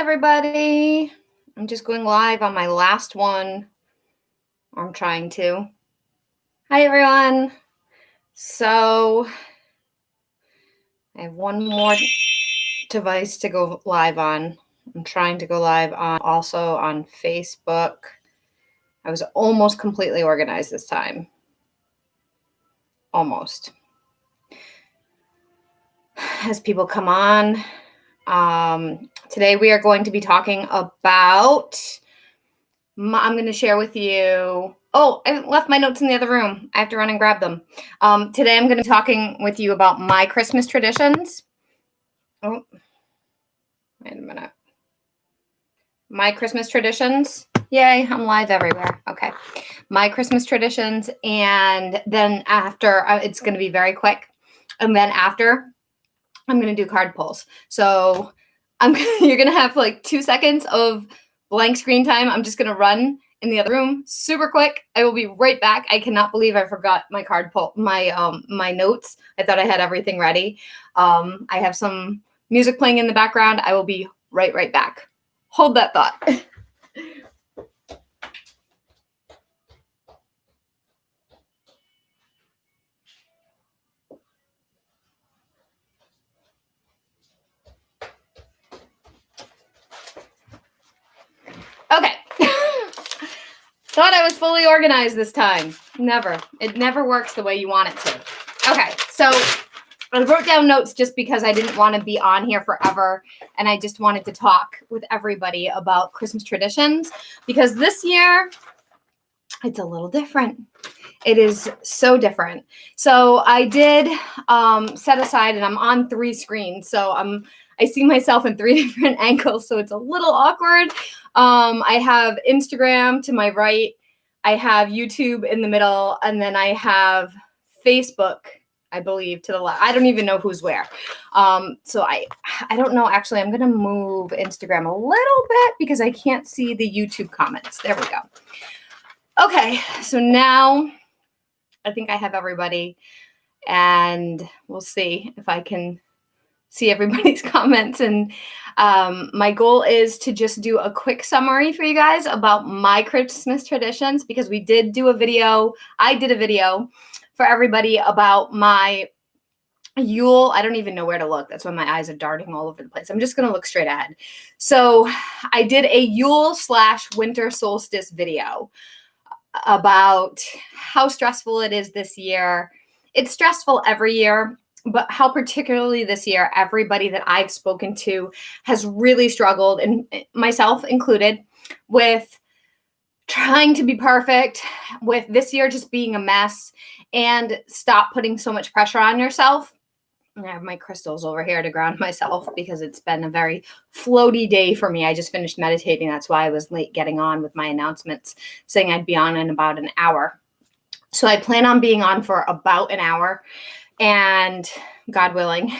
everybody. I'm just going live on my last one. I'm trying to. Hi, everyone. So I have one more device to go live on. I'm trying to go live also on Facebook. I was almost completely organized this time. Almost. As people come on, today we are going to be talking about, I'm going to share with you, I left my notes in the other room. I have to run and grab them. Today I'm going to be talking with you about my Christmas traditions. Oh, wait a minute. My Christmas traditions. Yay, I'm live everywhere. Okay. My Christmas traditions, and then after, it's going to be very quick. And then after, I'm going to do card pulls. So you're going to have like 2 seconds of blank screen time. I'm just going to run in the other room super quick. I will be right back. I cannot believe I forgot my card pull, my notes. I thought I had everything ready. I have some music playing in the background. I will be right back. Hold that thought. Okay. Thought I was fully organized this time. Never. It never works the way you want it to. Okay, so I wrote down notes just because I didn't want to be on here forever, and I just wanted to talk with everybody about Christmas traditions, because this year it's a little different. It is so different. So I did set aside, and I'm on 3 screens, so I see myself in 3 different angles, so it's a little awkward. I have Instagram to my right, I have YouTube in the middle, and then I have Facebook, I believe, to the left. I don't even know who's where. So I don't know. Actually, I'm going to move Instagram a little bit because I can't see the YouTube comments. There we go. Okay, so now I think I have everybody, and we'll see if I can see everybody's comments. And my goal is to just do a quick summary for you guys about my Christmas traditions, because we did do a video. I did a video for everybody about my Yule. I don't even know where to look. That's why my eyes are darting all over the place. I'm just going to look straight ahead. So I did a Yule/winter solstice video about how stressful it is this year. It's stressful every year, but how particularly this year, everybody that I've spoken to has really struggled, and myself included, with trying to be perfect, with this year just being a mess, and stop putting so much pressure on yourself. I have my crystals over here to ground myself because it's been a very floaty day for me. I just finished meditating. That's why I was late getting on with my announcements, saying I'd be on in about an hour. So I plan on being on for about an hour, and God willing,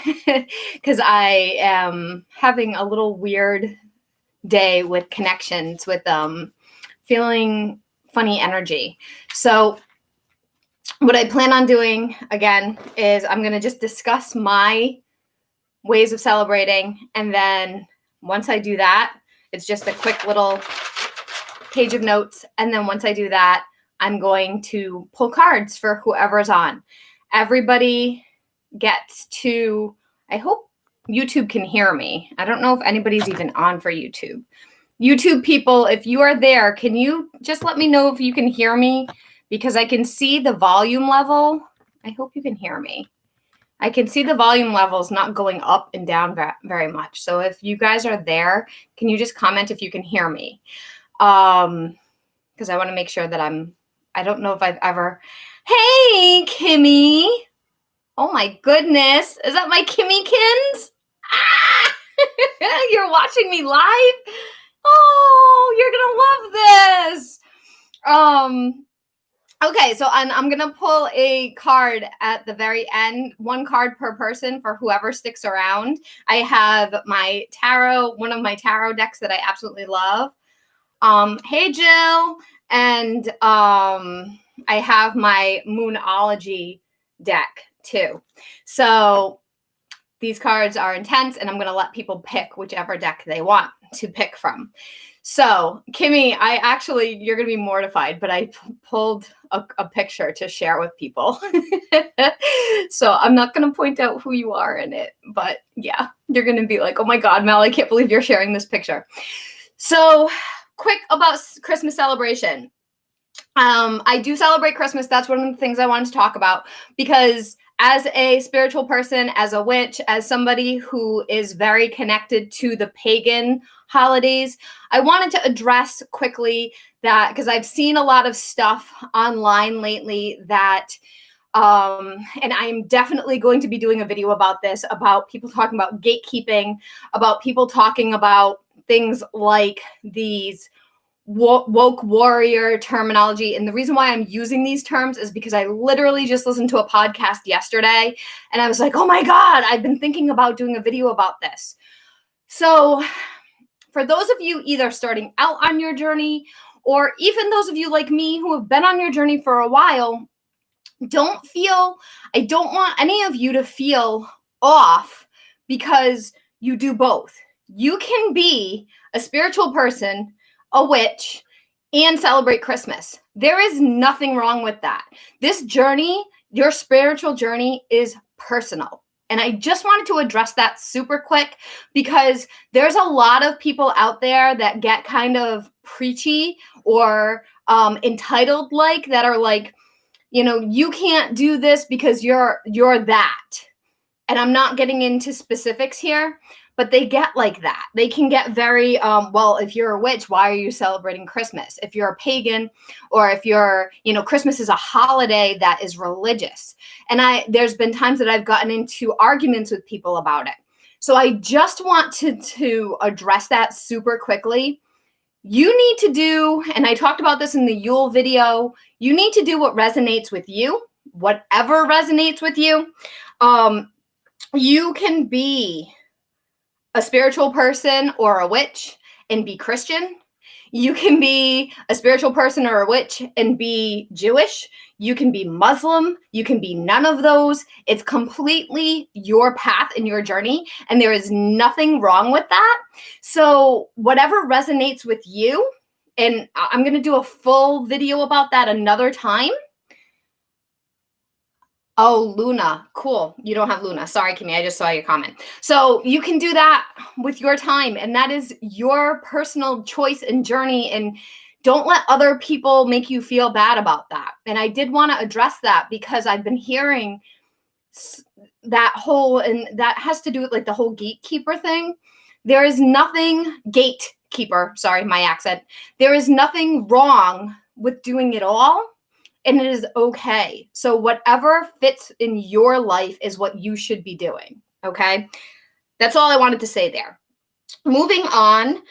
because I am having a little weird day with connections, with feeling funny energy. So what I plan on doing, again, is I'm going to just discuss my ways of celebrating. And then once I do that, it's just a quick little page of notes. And then once I do that, I'm going to pull cards for whoever's on. Everybody gets to, I hope YouTube can hear me. I don't know if anybody's even on for YouTube. YouTube people, if you are there, can you just let me know if you can hear me? Because I can see the volume level. I hope you can hear me. I can see the volume levels not going up and down very much. So if you guys are there, can you just comment if you can hear me? Because I want to make sure that I don't know if I've ever, hey, Kimmy. Oh my goodness. Is that my Kimmykins? Ah! You're watching me live? Oh, you're going to love this. Okay, so I'm going to pull a card at the very end, 1 card per person for whoever sticks around. I have my tarot, one of my tarot decks that I absolutely love. Hey, Jill. And I have my Moonology deck too. So these cards are intense, and I'm going to let people pick whichever deck they want. to pick from. So, Kimmy, you're going to be mortified, but I pulled a picture to share with people. So I'm not going to point out who you are in it, but yeah, you're going to be like, oh my God, Mel, I can't believe you're sharing this picture. So quick about Christmas celebration. I do celebrate Christmas. That's one of the things I wanted to talk about, because as a spiritual person, as a witch, as somebody who is very connected to the pagan holidays, I wanted to address quickly that, because I've seen a lot of stuff online lately that, and I'm definitely going to be doing a video about this, about people talking about gatekeeping, about people talking about things like these woke warrior terminology. And the reason why I'm using these terms is because I literally just listened to a podcast yesterday and I was like, oh my God, I've been thinking about doing a video about this. So for those of you either starting out on your journey, or even those of you like me who have been on your journey for a while, I don't want any of you to feel off because you do both. You can be a spiritual person, a witch, and celebrate Christmas. There is nothing wrong with that. This journey, your spiritual journey, is personal. And I just wanted to address that super quick, because there's a lot of people out there that get kind of preachy or entitled, like, that are like, you know, you can't do this because you're that. And I'm not getting into specifics here, but they get like that. They can get very, well, if you're a witch, why are you celebrating Christmas? If you're a pagan, or if you're, you know, Christmas is a holiday that is religious. And there's been times that I've gotten into arguments with people about it. So I just want to address that super quickly. You need to do, and I talked about this in the Yule video, you need to do what resonates with you, whatever resonates with you. You can be a spiritual person or a witch and be Christian. You can be a spiritual person or a witch and be Jewish. You can be Muslim. You can be none of those. It's completely your path and your journey, and there is nothing wrong with that. So whatever resonates with you, and I'm going to do a full video about that another time. Oh, Luna. Cool. You don't have Luna. Sorry, Kimmy. I just saw your comment. So you can do that with your time, and that is your personal choice and journey. And don't let other people make you feel bad about that. And I did want to address that because I've been hearing that and that has to do with like the whole gatekeeper thing. There is nothing, gatekeeper, sorry, my accent. There is nothing wrong with doing it all. And it is okay. So whatever fits in your life is what you should be doing. Okay. That's all I wanted to say there. Moving on.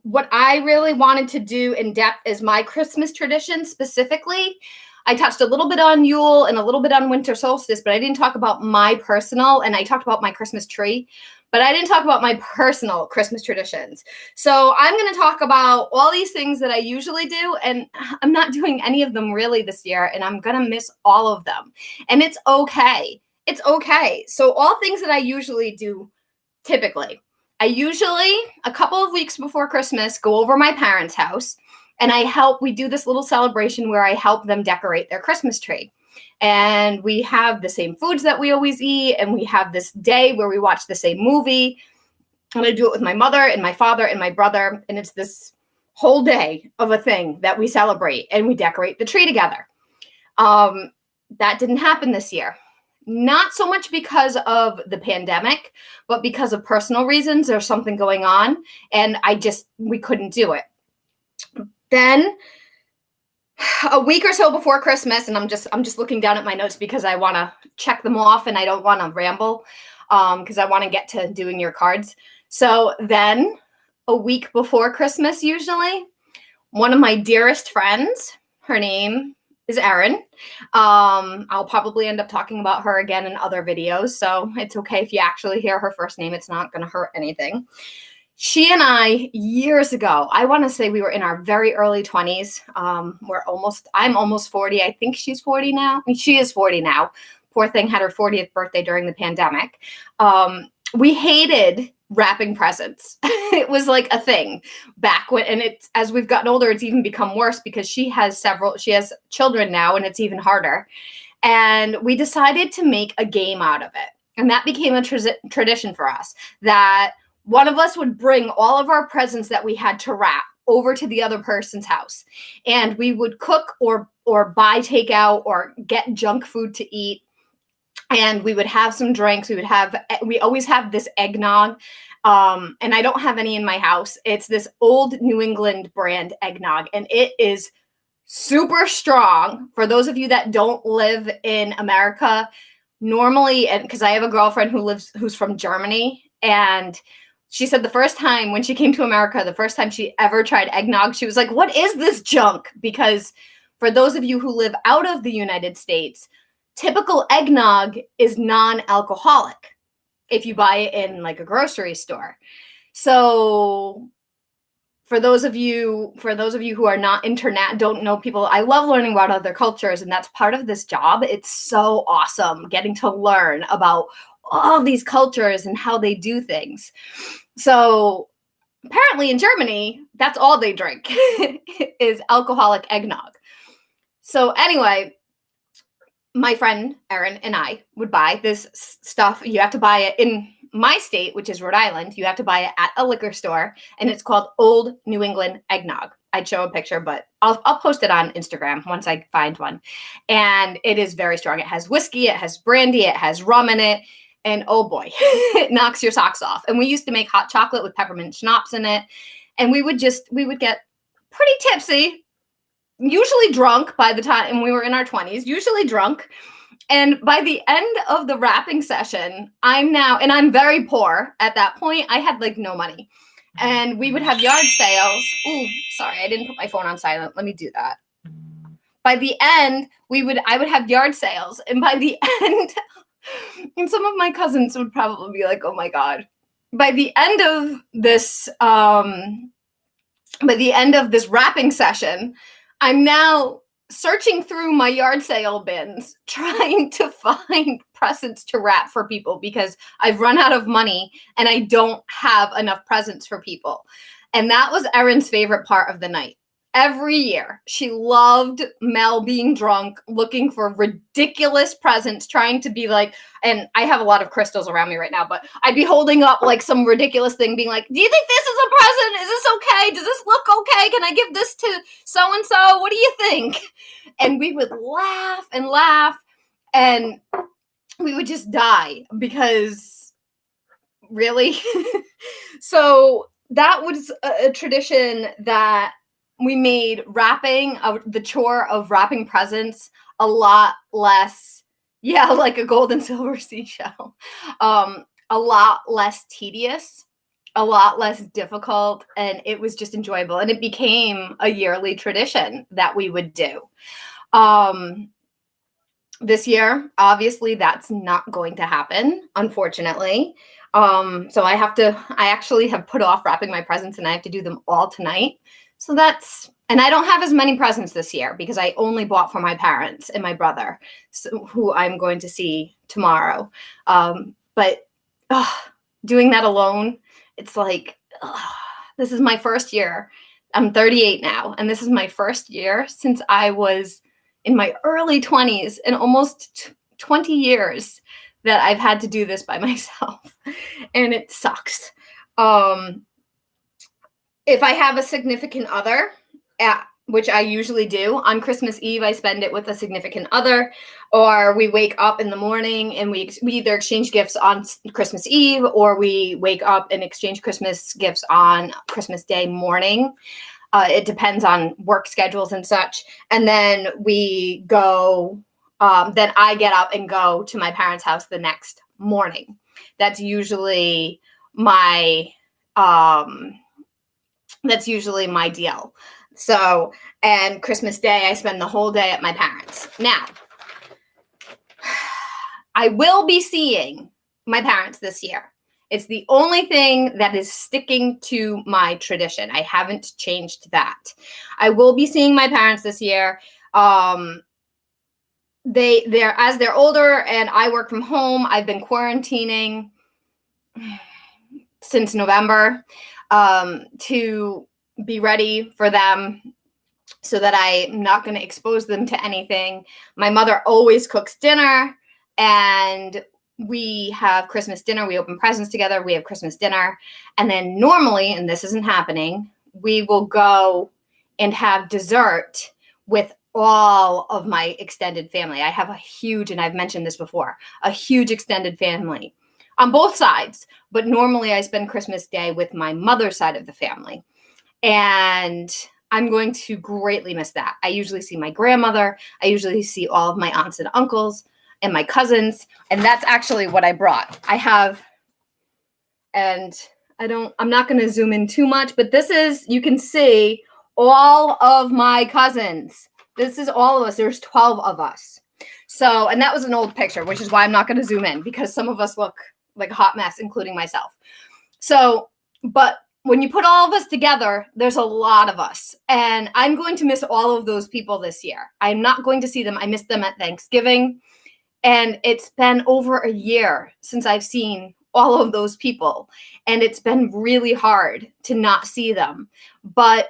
What I really wanted to do in depth is my Christmas tradition specifically. I touched a little bit on Yule and a little bit on winter solstice, but I didn't talk about my personal, and I talked about my Christmas tree, but I didn't talk about my personal Christmas traditions. So I'm going to talk about all these things that I usually do, and I'm not doing any of them really this year, and I'm going to miss all of them. And it's okay. It's okay. So all things that I usually do, typically, I usually, a couple of weeks before Christmas, go over my parents' house, and we do this little celebration where I help them decorate their Christmas tree. And we have the same foods that we always eat. And we have this day where we watch the same movie. I'm going to do it with my mother and my father and my brother. And it's this whole day of a thing that we celebrate, and we decorate the tree together. That didn't happen this year. Not so much because of the pandemic, but because of personal reasons. There's something going on, and we couldn't do it. Then a week or so before Christmas, and I'm just looking down at my notes because I want to check them off and I don't want to ramble because I want to get to doing your cards. So then a week before Christmas, usually, one of my dearest friends, her name is Erin. I'll probably end up talking about her again in other videos, so it's okay if you actually hear her first name. It's not going to hurt anything. She and I, years ago, I want to say we were in our very early 20s. I'm almost 40. I think she's 40 now. I mean, she is 40 now. Poor thing had her 40th birthday during the pandemic. We hated wrapping presents. It was like a thing back when, and it's, as we've gotten older, it's even become worse because she has children now, and it's even harder. And we decided to make a game out of it. And that became a tradition for us, that one of us would bring all of our presents that we had to wrap over to the other person's house. And we would cook or buy takeout or get junk food to eat. And we would have some drinks. We always have this eggnog. And I don't have any in my house. It's this old New England brand eggnog. And it is super strong. For those of you that don't live in America, normally, and because I have a girlfriend who's from Germany, and she said the first time when she came to America, the first time she ever tried eggnog, she was like, "What is this junk?" Because for those of you who live out of the United States, typical eggnog is non-alcoholic if you buy it in like a grocery store. So for those of you who are not don't know people, I love learning about other cultures, and that's part of this job. It's so awesome getting to learn about all these cultures and how they do things. So apparently in Germany, that's all they drink is alcoholic eggnog. So anyway, my friend Erin and I would buy this stuff. You have to buy it in my state, which is Rhode Island. You have to buy it at a liquor store, and it's called Old New England Eggnog. I'd show a picture, but I'll post it on Instagram once I find one. And it is very strong. It has whiskey, it has brandy, it has rum in it. And oh boy, it knocks your socks off. And we used to make hot chocolate with peppermint schnapps in it. And we would get pretty tipsy, usually drunk by the time we were in our 20s, usually drunk. And by the end of the wrapping session, I'm very poor at that point. I had like no money. And we would have yard sales. Ooh, sorry, I didn't put my phone on silent. Let me do that. By the end, I would have yard sales. And by the end, and some of my cousins would probably be like, "Oh my God." By the end of this wrapping session, I'm now searching through my yard sale bins, trying to find presents to wrap for people because I've run out of money and I don't have enough presents for people. And that was Erin's favorite part of the night. Every year, she loved Mel being drunk, looking for ridiculous presents, trying to be like, and I have a lot of crystals around me right now, but I'd be holding up like some ridiculous thing, being like, "Do you think this is a present? Is this okay? Does this look okay? Can I give this to so-and-so? What do you think?" And we would laugh and laugh, and we would just die because really? So that was a tradition that we made the chore of wrapping presents a lot less, like a gold and silver seashell, a lot less tedious, a lot less difficult, and it was just enjoyable. And it became a yearly tradition that we would do. This year, obviously, that's not going to happen, unfortunately. So I actually have put off wrapping my presents, and I have to do them all tonight. So and I don't have as many presents this year because I only bought for my parents and my brother, who I'm going to see tomorrow. But doing that alone, it's like, this is my first year. I'm 38 now, and this is my first year since I was in my early 20s, in almost 20 years that I've had to do this by myself, and it sucks. If I have a significant other, which I usually do, on Christmas Eve, I spend it with a significant other, or we wake up in the morning and we either exchange gifts on Christmas Eve, or we wake up and exchange Christmas gifts on Christmas Day morning. It depends on work schedules and such. And then we go, then I get up and go to my parents' house the next morning. That's usually my deal. So, and Christmas Day, I spend the whole day at my parents'. Now, I will be seeing my parents this year. It's the only thing that is sticking to my tradition. I haven't changed that. I will be seeing my parents this year. As they're older and I work from home, I've been quarantining. since November to be ready for them so that I'm not going to expose them to anything. My mother always cooks dinner, and we have Christmas dinner. We open presents together. We have Christmas dinner. And then normally, and this isn't happening, we will go and have dessert with all of my extended family. I have a huge, and I've mentioned this before, a huge extended family on both sides. But normally I spend Christmas Day with my mother's side of the family. And I'm going to greatly miss that. I usually see my grandmother. I usually see all of my aunts and uncles and my cousins. And that's actually what I brought. I have, and I'm not going to zoom in too much, but this is, you can see all of my cousins. This is all of us. There's 12 of us. So, and that was an old picture, which is why I'm not going to zoom in, because some of us look like a hot mess, including myself. So, but when you put all of us together, there's a lot of us. And I'm going to miss all of those people this year. I'm not going to see them. I missed them at Thanksgiving. And it's been over a year since I've seen all of those people. And it's been really hard to not see them. But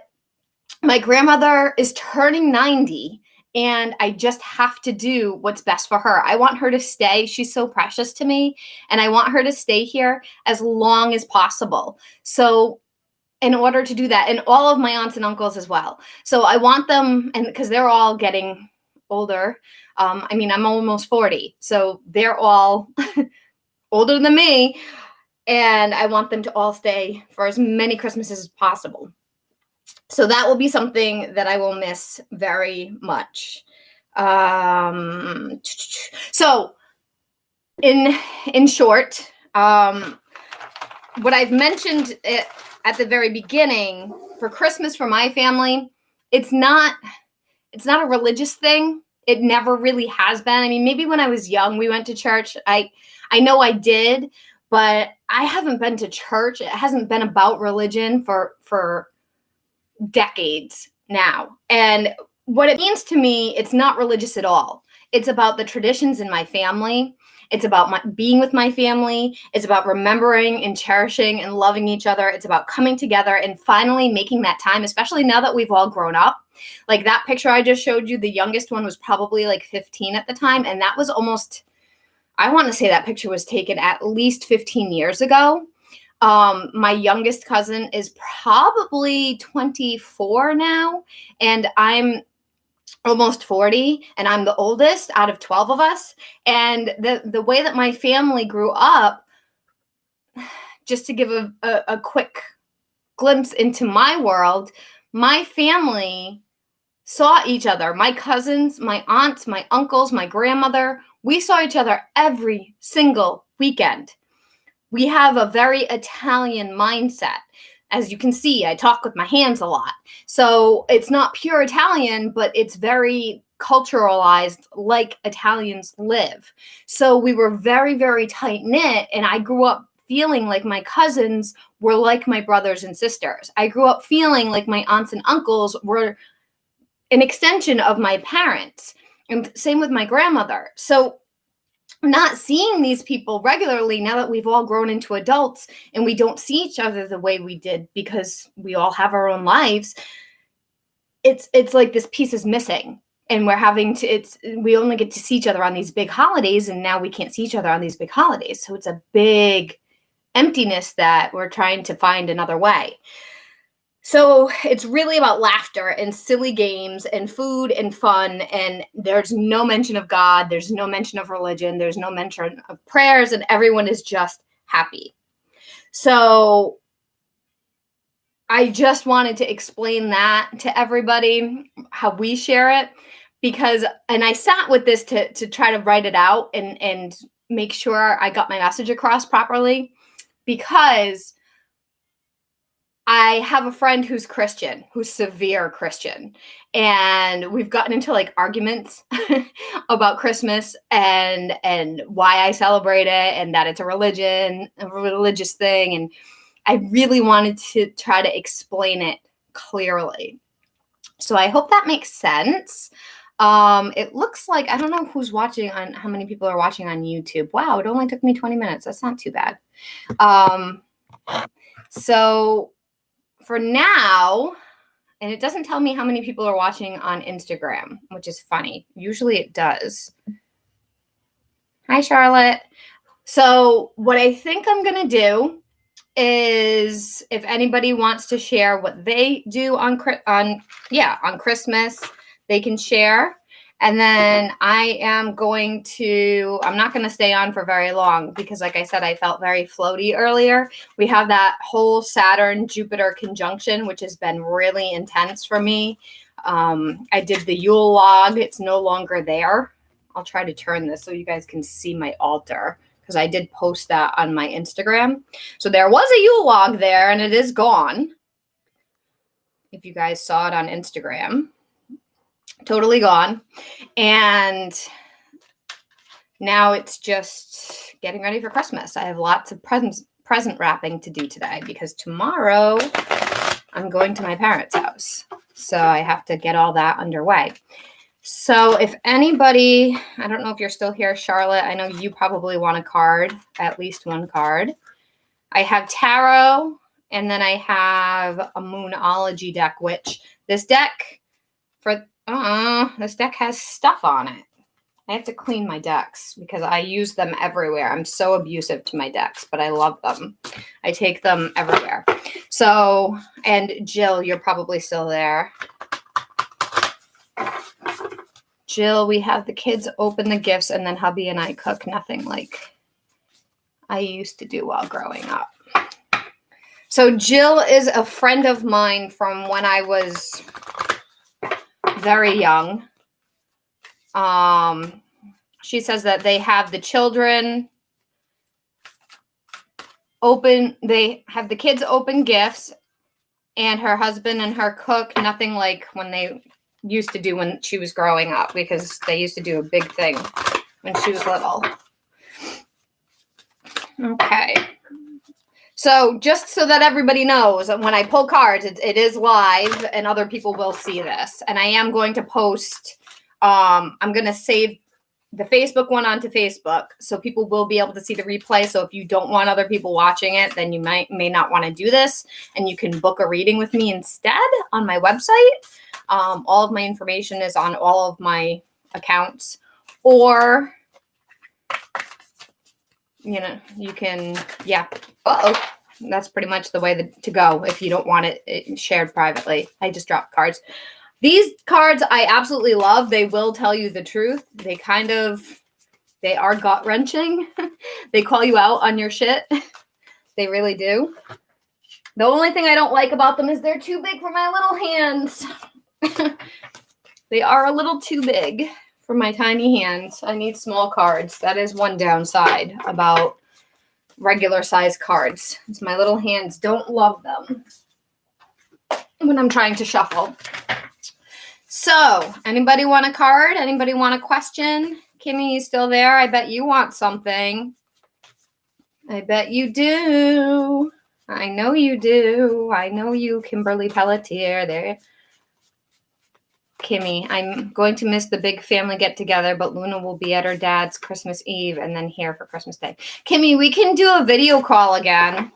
my grandmother is turning 90. And I just have to do what's best for her. I want her to stay. She's so precious to me. And I want her to stay here as long as possible. So in order to do that, and all of my aunts and uncles as well. So I want them, and because they're all getting older. I mean, I'm almost 40. So they're all older than me. And I want them to all stay for as many Christmases as possible. So that will be something that I will miss very much. So in short, what I've mentioned at the very beginning, for Christmas for my family, it's not a religious thing. It never really has been. I mean, maybe when I was young, we went to church. I know I did, but I haven't been to church. It hasn't been about religion for decades now. And what it means to me, it's not religious at all. It's about the traditions in my family. It's about being with my family. It's about remembering and cherishing and loving each other. It's about coming together and finally making that time, especially now that we've all grown up. Like that picture I just showed you, the youngest one was probably like 15 at the time. And that was almost, I want to say that picture was taken at least 15 years ago. My youngest cousin is probably 24 now, and I'm almost 40, and I'm the oldest out of 12 of us. And the way that my family grew up, just to give a quick glimpse into my world, my family saw each other. My cousins, my aunts, my uncles, my grandmother, we saw each other every single weekend. We have a very Italian mindset. As you can see, I talk with my hands a lot. So it's not pure Italian, but it's very culturalized like Italians live. So we were very, very tight knit. And I grew up feeling like my cousins were like my brothers and sisters. I grew up feeling like my aunts and uncles were an extension of my parents. And same with my grandmother. So not seeing these people regularly now that we've all grown into adults and we don't see each other the way we did because we all have our own lives, it's like this piece is missing, and we only get to see each other on these big holidays, and now we can't see each other on these big holidays. So it's a big emptiness that we're trying to find another way. So it's really about laughter and silly games and food and fun. And there's no mention of God. There's no mention of religion. There's no mention of prayers. And everyone is just happy. So I just wanted to explain that to everybody, how we share it. And I sat with this to try to write it out and make sure I got my message across properly. Because I have a friend who's Christian, who's severe Christian, and we've gotten into like arguments about Christmas and why I celebrate it and that it's a religious thing. And I really wanted to try to explain it clearly. So I hope that makes sense. It looks like, I don't know who's watching how many people are watching on YouTube. Wow, it only took me 20 minutes. That's not too bad. So for now, and it doesn't tell me how many people are watching on Instagram, which is funny. Usually it does. Hi, Charlotte. So what I think I'm going to do is, if anybody wants to share what they do on Christmas, they can share. And then I'm not going to stay on for very long because, like I said, I felt very floaty earlier. We have that whole Saturn-Jupiter conjunction, which has been really intense for me. I did the Yule log. It's no longer there. I'll try to turn this so you guys can see my altar, because I did post that on my Instagram. So there was a Yule log there, and it is gone. If you guys saw it on Instagram. Totally gone. And now it's just getting ready for Christmas. I have lots of present wrapping to do today because tomorrow I'm going to my parents' house. So I have to get all that underway. So if anybody, I don't know if you're still here, Charlotte, I know you probably want a card, at least one card. I have tarot, and then I have a Moonology deck, which this deck has stuff on it. I have to clean my decks because I use them everywhere. I'm so abusive to my decks, but I love them. I take them everywhere. So, and Jill, you're probably still there. Jill, we have the kids open the gifts, and then hubby and I cook. Nothing like I used to do while growing up. So Jill is a friend of mine from when I was very young. She says that they have the children they have the kids open gifts, and her husband and her cook. Nothing like when they used to do when she was growing up, because they used to do a big thing when she was little. Okay. So just so that everybody knows, when I pull cards, it is live and other people will see this. And I am going to post, I'm going to save the Facebook one onto Facebook so people will be able to see the replay. So if you don't want other people watching it, then you may not want to do this. And you can book a reading with me instead on my website. All of my information is on all of my accounts. Or, you can, that's pretty much the way to go if you don't want it shared privately. I just dropped cards. These cards I absolutely love. They will tell you the truth. They are gut-wrenching. They call you out on your shit. They really do. The only thing I don't like about them is they're too big for my little hands. They are a little too big for my tiny hands. I need small cards. That is one downside about regular size cards. Is my little hands don't love them when I'm trying to shuffle. So, anybody want a card? Anybody want a question? Kimmy, you still there? I bet you want something. I bet you do. I know you do. I know you, Kimberly Pelletier. There. Kimmy, I'm going to miss the big family get-together, but Luna will be at her dad's Christmas Eve and then here for Christmas Day. Kimmy, we can do a video call again.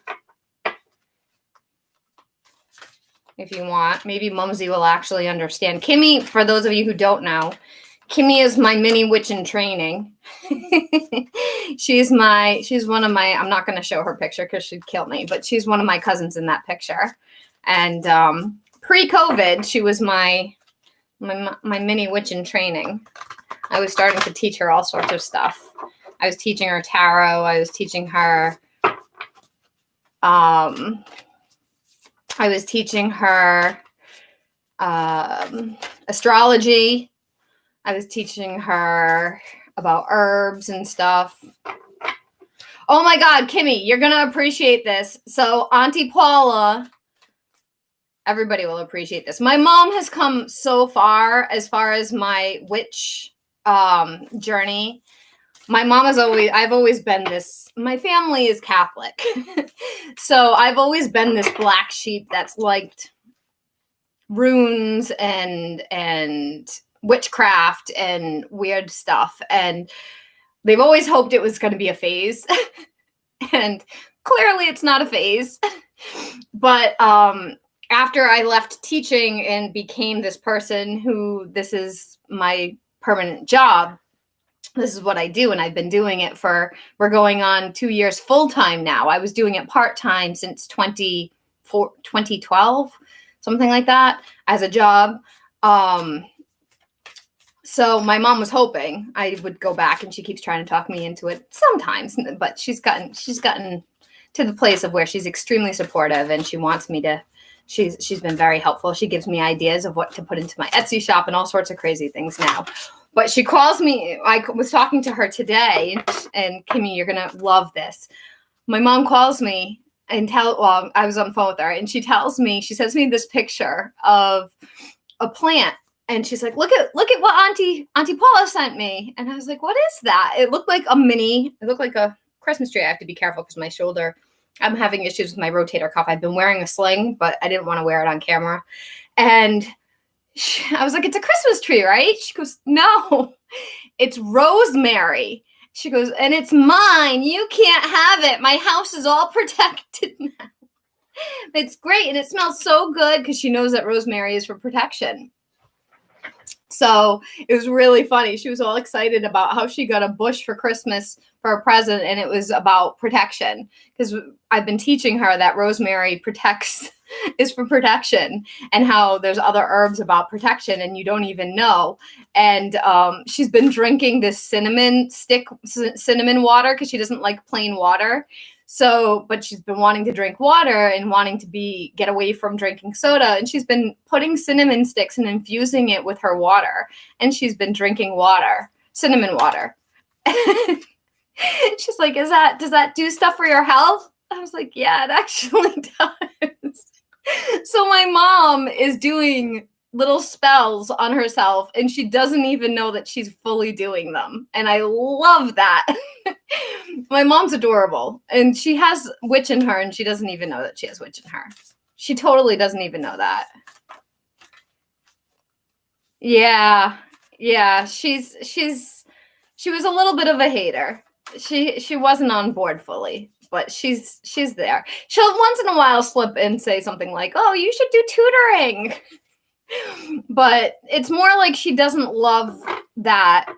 If you want. Maybe Mumsy will actually understand. Kimmy, for those of you who don't know, Kimmy is my mini witch in training. She's one of my, I'm not going to show her picture because she'd kill me, but she's one of my cousins in that picture. And pre-COVID, she was my mini witch in training. I was starting to teach her all sorts of stuff. I was teaching her tarot. I was teaching her astrology. I was teaching her about herbs and stuff. Oh my God, Kimmy, you're going to appreciate this. So Auntie Paula, everybody will appreciate this. My mom has come so far as my witch journey. My mom I've always been this, my family is Catholic. So I've always been this black sheep that's liked runes and witchcraft and weird stuff. And they've always hoped it was going to be a phase. And clearly it's not a phase. But after I left teaching and became this person who this is my permanent job, this is what I do. And I've been doing it we're going on 2 years full-time now. I was doing it part-time since 2012, something like that, as a job. So my mom was hoping I would go back, and she keeps trying to talk me into it sometimes, but she's gotten to the place of where she's extremely supportive, and she wants me to, she's been very helpful. She gives me ideas of what to put into my Etsy shop and all sorts of crazy things now. But she calls me, I was talking to her today, and Kimmy, you're going to love this. My mom calls me and I was on the phone with her, and she sends me this picture of a plant. And she's like, look at what Auntie Paula sent me. And I was like, what is that? It looked like a Christmas tree. I have to be careful because my shoulder, I'm having issues with my rotator cuff. I've been wearing a sling, but I didn't want to wear it on camera. And I was like, it's a Christmas tree, right? She goes, no, it's rosemary. She goes, and it's mine. You can't have it. My house is all protected now. It's great. And it smells so good because she knows that rosemary is for protection. So it was really funny. She was all excited about how she got a bush for Christmas for a present, and it was about protection, because I've been teaching her that rosemary is for protection, and how there's other herbs about protection and you don't even know. And she's been drinking this cinnamon water because she doesn't like plain water. So, but she's been wanting to drink water and wanting to get away from drinking soda. And she's been putting cinnamon sticks and infusing it with her water. And she's been drinking cinnamon water. She's like, does that do stuff for your health? I was like, yeah, it actually does. So my mom is doing little spells on herself, and she doesn't even know that she's fully doing them. And I love that. My mom's adorable, and she has witch in her, and she doesn't even know that she has witch in her. She totally doesn't even know that. Yeah. She was a little bit of a hater. She wasn't on board fully, but she's there. She'll once in a while slip and say something like, "Oh, you should do tutoring." But it's more like she doesn't love that,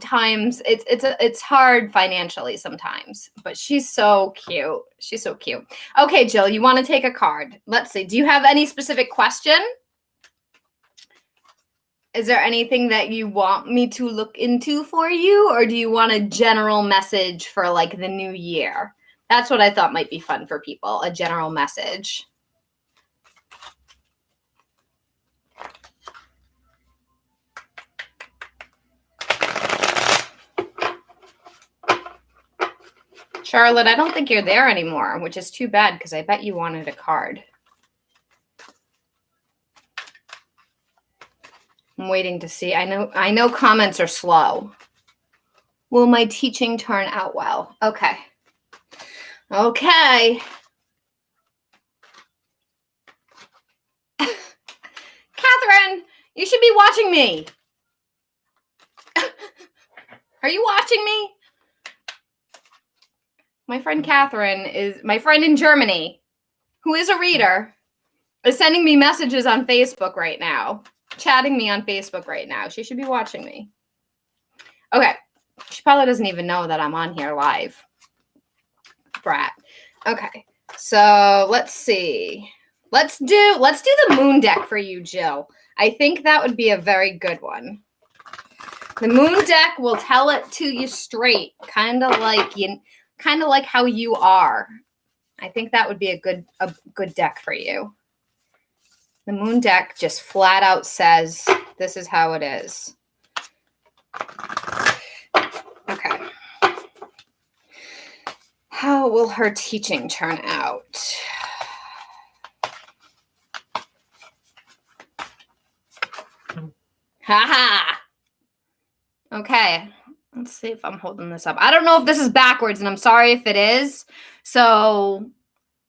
times it's hard financially sometimes, but she's so cute. She's so cute. Okay, Jill, you want to take a card? Let's see. Do you have any specific question? Is there anything that you want me to look into for you, or do you want a general message for like the new year? That's what I thought might be fun for people, a general message. Charlotte, I don't think you're there anymore, which is too bad because I bet you wanted a card. I'm waiting to see. I know comments are slow. Will my teaching turn out well? Okay. Catherine, you should be watching me. Are you watching me? My friend Catherine is my friend in Germany, who is a reader, is sending me messages on Facebook right now, chatting me on Facebook right now. She should be watching me. Okay. She probably doesn't even know that I'm on here live. Brat. Okay. So let's see. Let's do the moon deck for you, Jill. I think that would be a very good one. The moon deck will tell it to you straight, kind of like how you are. I think that would be a good deck for you. The moon deck just flat out says, this is how it is. Okay. How will her teaching turn out? Haha. Okay. Let's see if I'm holding this up. I don't know if this is backwards, and I'm sorry if it is. So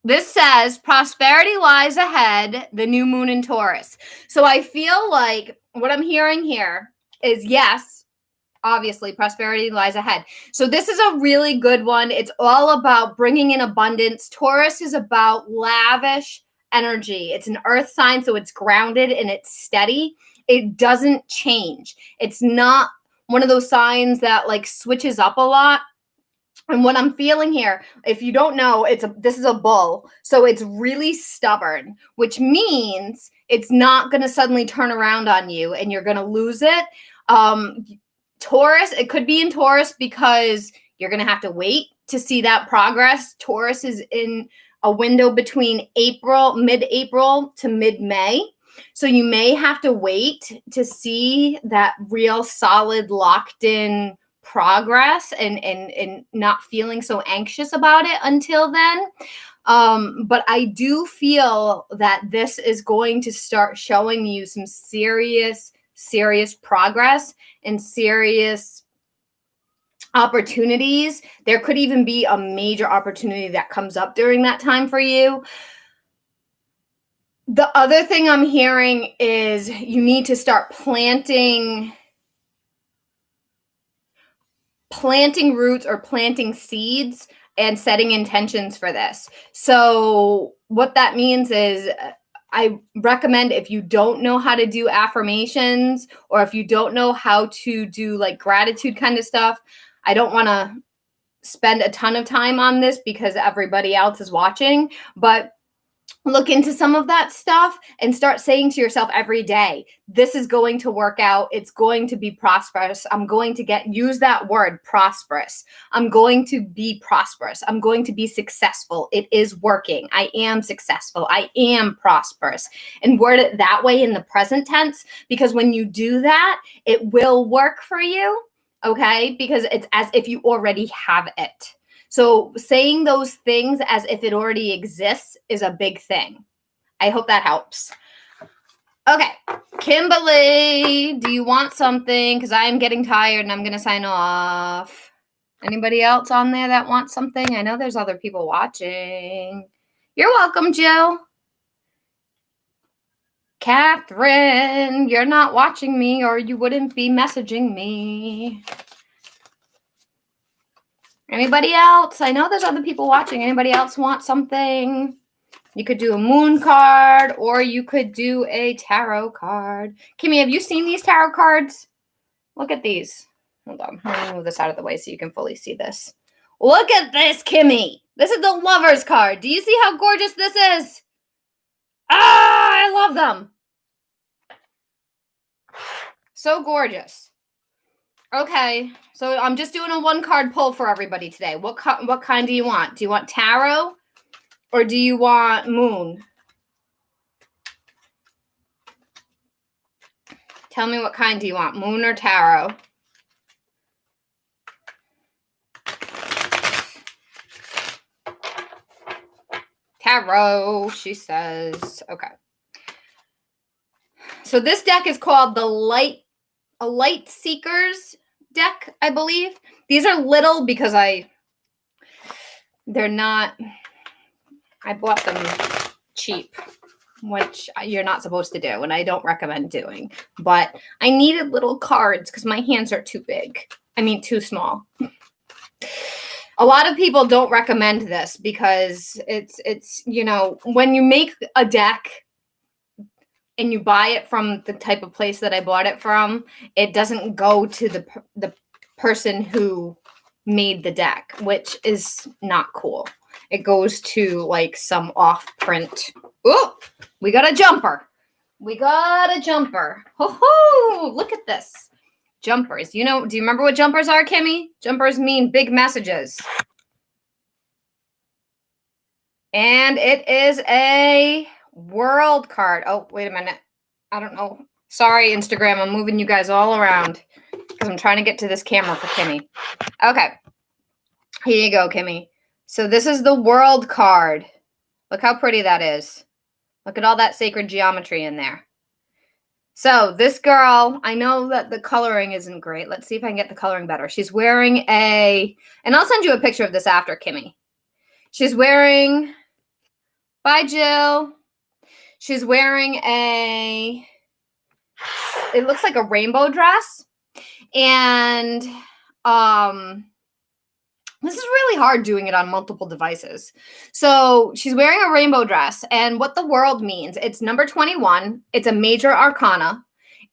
this says, prosperity lies ahead, the new moon in Taurus. So I feel like what I'm hearing here is, yes, obviously, prosperity lies ahead. So this is a really good one. It's all about bringing in abundance. Taurus is about lavish energy. It's an earth sign, so it's grounded and it's steady. It doesn't change. It's not one of those signs that like switches up a lot. And what I'm feeling here, if you don't know, this is a bull. So it's really stubborn, which means it's not going to suddenly turn around on you and you're going to lose it. Taurus, it could be in Taurus because you're going to have to wait to see that progress. Taurus is in a window between mid-April to mid-May. So you may have to wait to see that real solid locked in progress and not feeling so anxious about it until then. But I do feel that this is going to start showing you some serious progress and serious opportunities. There could even be a major opportunity that comes up during that time for you. The other thing I'm hearing is you need to start planting roots or planting seeds and setting intentions for this. So what that means is I recommend, if you don't know how to do affirmations or if you don't know how to do like gratitude kind of stuff, I don't want to spend a ton of time on this because everybody else is watching, but look into some of that stuff and start saying to yourself every day, this is going to work out. It's going to be prosperous. I'm going to use that word, prosperous. I'm going to be prosperous. I'm going to be successful. It is working. I am successful. I am prosperous. And word it that way in the present tense, because when you do that, it will work for you. Okay? Because it's as if you already have it. So saying those things as if it already exists is a big thing. I hope that helps. Okay, Kimberly, do you want something? Because I am getting tired and I'm going to sign off. Anybody else on there that wants something? I know there's other people watching. You're welcome, Jill. Catherine, you're not watching me or you wouldn't be messaging me. Anybody else? I know there's other people watching. Anybody else want something? You could do a moon card or you could do a tarot card. Kimmy, have you seen these tarot cards? Look at these. Hold on. Let me move this out of the way so you can fully see this. Look at this, Kimmy. This is the Lover's card. Do you see how gorgeous this is? Ah, I love them. So gorgeous. Okay, so I'm just doing a one card pull for everybody today. What kind do you want? Do you want tarot or do you want moon? Tell me what kind do you want, moon or tarot? Tarot, she says. Okay. So this deck is called the Light Seekers deck, I believe. These are little because they're not, I bought them cheap, which you're not supposed to do, and I don't recommend doing. But I needed little cards because my hands are too big. I mean, too small. A lot of people don't recommend this because it's you know, when you make a deck and you buy it from the type of place that I bought it from, it doesn't go to the person who made the deck, which is not cool. It goes to like some off print. Oh, we got a jumper. We got a jumper. Ho-ho! Look at this. Jumpers. Do you remember what jumpers are, Kimmy? Jumpers mean big messages. And it is a world card. Oh, wait a minute. I don't know. Sorry, Instagram. I'm moving you guys all around because I'm trying to get to this camera for Kimmy. Okay. Here you go, Kimmy. So this is the world card. Look how pretty that is. Look at all that sacred geometry in there. So this girl, I know that the coloring isn't great. Let's see if I can get the coloring better. She's wearing and I'll send you a picture of this after, Kimmy. She's wearing, bye, Jill. She's wearing it looks like a rainbow dress. And this is really hard doing it on multiple devices. So she's wearing a rainbow dress, and what the world means, it's number 21. It's a major arcana.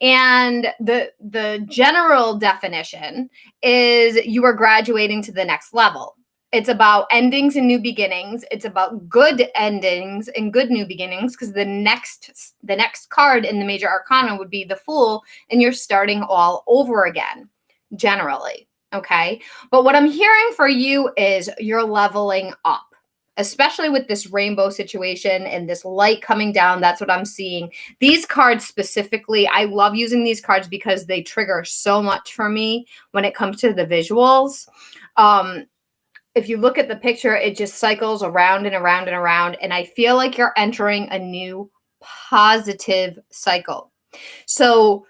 And the general definition is you are graduating to the next level. It's about endings and new beginnings. It's about good endings and good new beginnings, because the next card in the major arcana would be the Fool, and you're starting all over again, generally. Okay. But what I'm hearing for you is you're leveling up, especially with this rainbow situation and this light coming down. That's what I'm seeing. These cards specifically, I love using these cards because they trigger so much for me when it comes to the visuals. If you look at the picture, it just cycles around and around and around. And I feel like you're entering a new positive cycle. So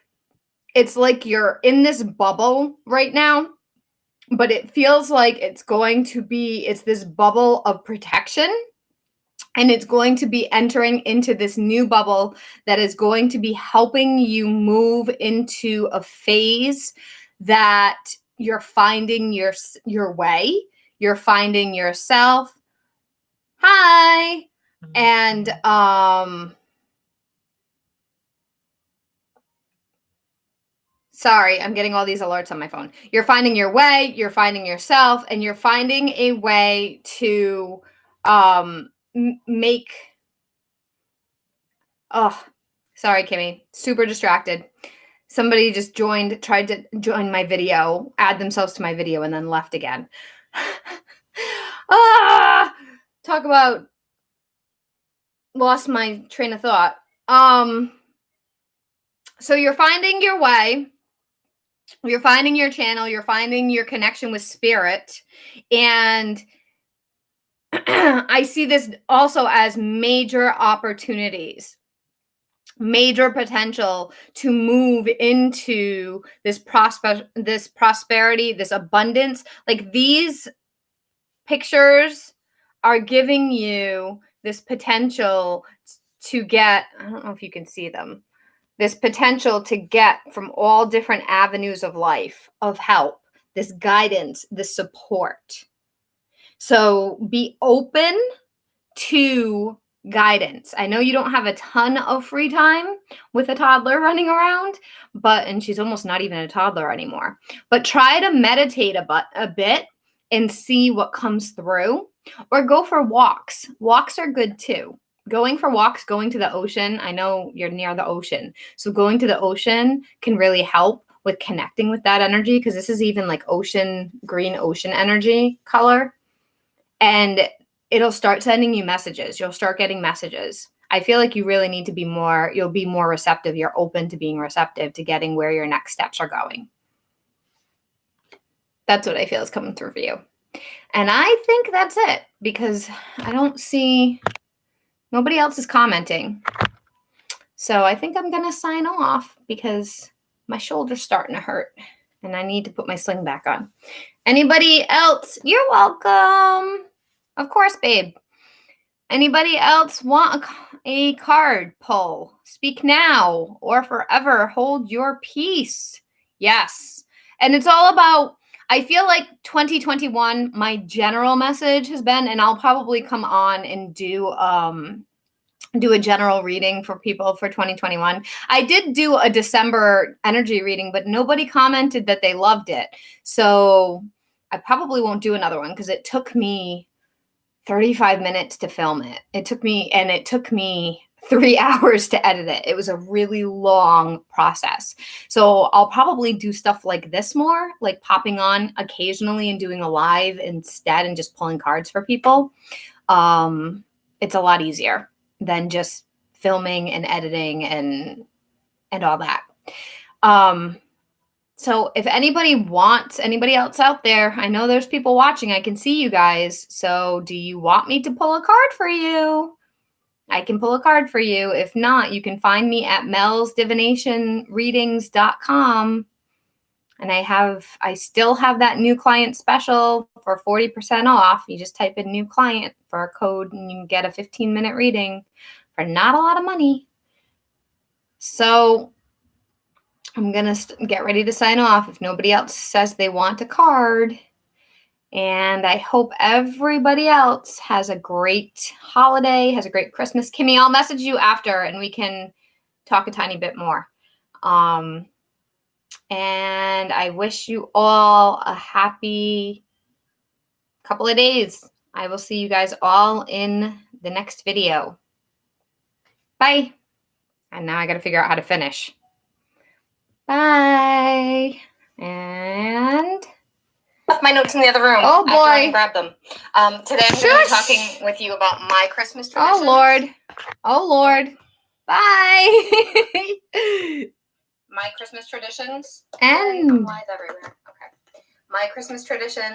it's like you're in this bubble right now, but it feels like it's this bubble of protection, and it's going to be entering into this new bubble that is going to be helping you move into a phase that you're finding your way, you're finding yourself. Hi. And sorry, I'm getting all these alerts on my phone. You're finding your way, you're finding yourself, and you're finding a way to make. Oh, sorry, Kimmy. Super distracted. Somebody just tried to join my video, add themselves to my video, and then left again. Talk about lost my train of thought. So you're finding your way. You're finding your channel, you're finding your connection with spirit. And I see this also as major opportunities, major potential to move into this prosperity, this abundance. Like, these pictures are giving you this potential to get, I don't know if you can see them, this potential to get from all different avenues of life, of help, this guidance, this support. So be open to guidance. I know you don't have a ton of free time with a toddler running around, and she's almost not even a toddler anymore. But try to meditate a bit and see what comes through, or go for walks. Walks are good too. Going for walks, going to the ocean. I know you're near the ocean. So going to the ocean can really help with connecting with that energy, because this is even like green ocean energy color. And it'll start sending you messages. You'll start getting messages. I feel like you really need to you'll be more receptive. You're open to being receptive to getting where your next steps are going. That's what I feel is coming through for you. And I think that's it, because I don't see... Nobody else is commenting. So I think I'm going to sign off, because my shoulder's starting to hurt and I need to put my sling back on. Anybody else? You're welcome. Of course, babe. Anybody else want a card pull? Speak now or forever hold your peace. Yes. And it's all about, I feel like 2021, my general message has been, and I'll probably come on and do a general reading for people for 2021. I did do a December energy reading, but nobody commented that they loved it. So I probably won't do another one, because it took me 35 minutes to film it. It took me 3 hours to edit it. It was a really long process. So I'll probably do stuff like this more, like popping on occasionally and doing a live instead, and just pulling cards for people. It's a lot easier than just filming and editing and all that. So if anybody else out there, I know there's people watching, I can see you guys. So do you want me to pull a card for you? I can pull a card for you. If not, you can find me at melsdivinationreadings.com. And I still have that new client special for 40% off. You just type in new client for a code and you can get a 15-minute reading for not a lot of money. So I'm going to get ready to sign off if nobody else says they want a card. And I hope everybody else has a great holiday, has a great Christmas. Kimmy, I'll message you after and we can talk a tiny bit more. And I wish you all a happy couple of days. I will see you guys all in the next video. Bye. And now I got to figure out how to finish. Bye. And left my notes in the other room. Oh boy. I have to grab them. Today I'm going to be talking with you about my Christmas traditions. Oh Lord. Oh Lord. Bye. My Christmas traditions. And Lies everywhere. Okay. My Christmas tradition.